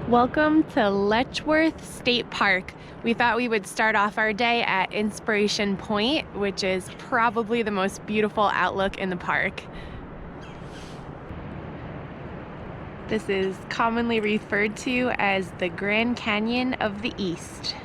Welcome to Letchworth State Park. We thought we would start off our day at Inspiration Point, which is probably the most beautiful outlook in the park. This is commonly referred to as the Grand Canyon of the East.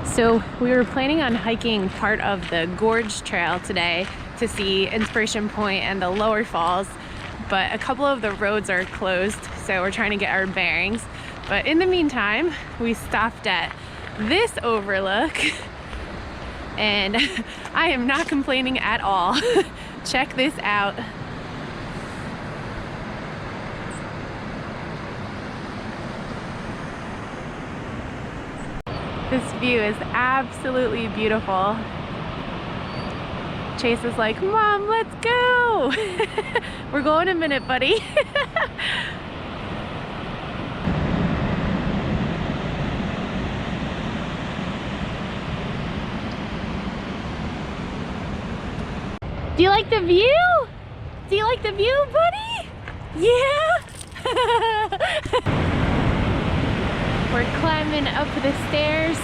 So we were planning on hiking part of the Gorge Trail today to see Inspiration Point and the lower falls, but a couple of the roads are closed, so we're trying to get our bearings. But in the meantime, we stopped at this overlook, and I am not complaining at all. Check this out. This view is absolutely beautiful. Chase is like, "Mom, let's go." We're going in a minute, buddy. Do you like the view? Do you like the view, buddy? Yeah? We're climbing up the stairs.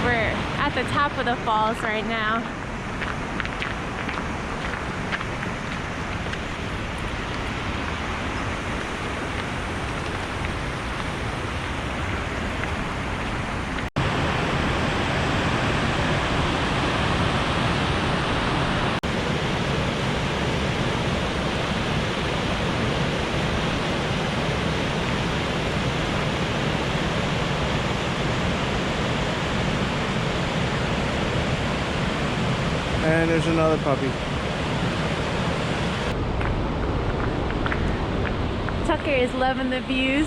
We're at the top of the falls right now. And there's another puppy. Tucker is loving the views.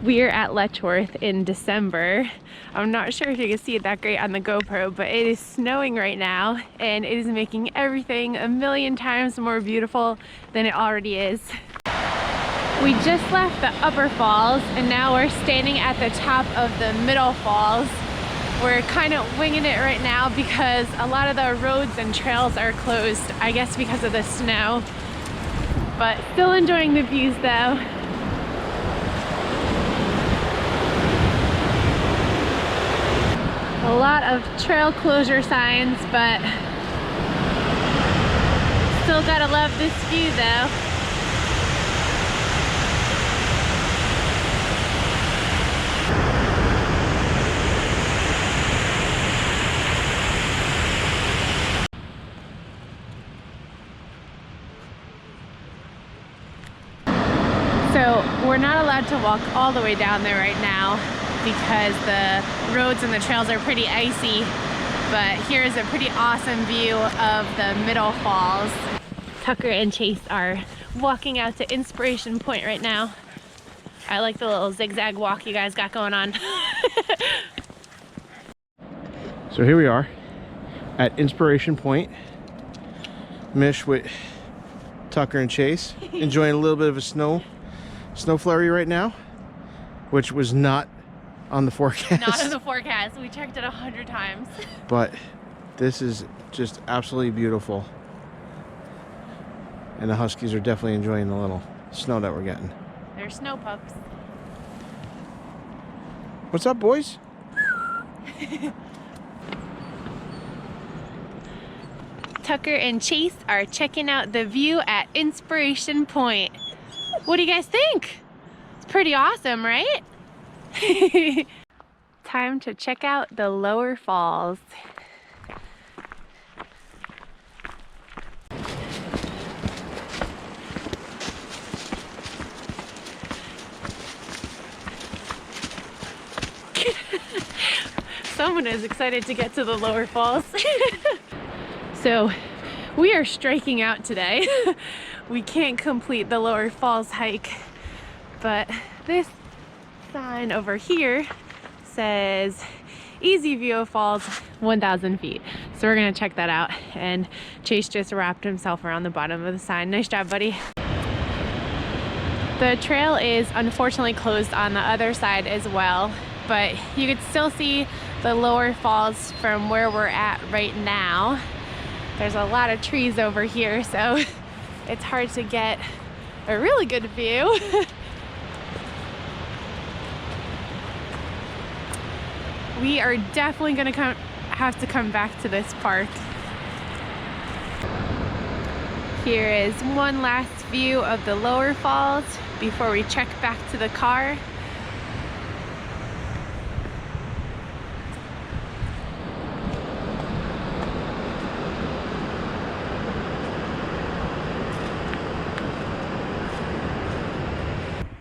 We're at Letchworth in December. I'm not sure if you can see it that great on the GoPro, but it is snowing right now, and it is making everything a million times more beautiful than it already is. We just left the upper falls, and now we're standing at the top of the middle falls. We're kind of winging it right now because a lot of the roads and trails are closed, I guess because of the snow. But still enjoying the views though. A lot of trail closure signs, but still gotta love this view though. So we're not allowed to walk all the way down there right now because the roads and the trails are pretty icy, but here's a pretty awesome view of the middle falls. Tucker and Chase are walking out to Inspiration Point right now. I like the little zigzag walk you guys got going on. So here we are at Inspiration Point. Mish with Tucker and Chase, enjoying a little bit of a snow flurry right now, which was not on the forecast. Not in the forecast. We checked it 100 times. But this is just absolutely beautiful. And the Huskies are definitely enjoying the little snow that we're getting. They're snow pups. What's up, boys? Tucker and Chase are checking out the view at Inspiration Point. What do you guys think? It's pretty awesome, right? Time to check out the lower falls. Someone is excited to get to the lower falls. So We are striking out today. We can't complete the lower falls hike, but this sign over here says easy view of falls 1,000 feet. So we're gonna check that out. And Chase just wrapped himself around the bottom of the sign. Nice job, buddy. The trail is unfortunately closed on the other side as well, but you could still see the lower falls from where we're at right now. There's a lot of trees over here, so it's hard to get a really good view. We are definitely gonna have to come back to this park. Here is one last view of the lower falls before we check back to the car.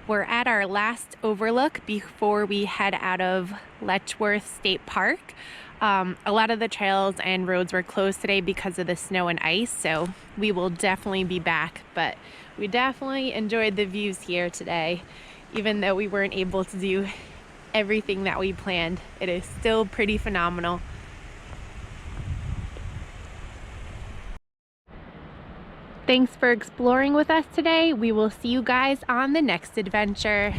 We're at our last overlook before we head out of Letchworth State Park. A lot of the trails and roads were closed today because of the snow and ice, so we will definitely be back. But we definitely enjoyed the views here today. Even though we weren't able to do everything that we planned, it is still pretty phenomenal. Thanks for exploring with us today. We will see you guys on the next adventure.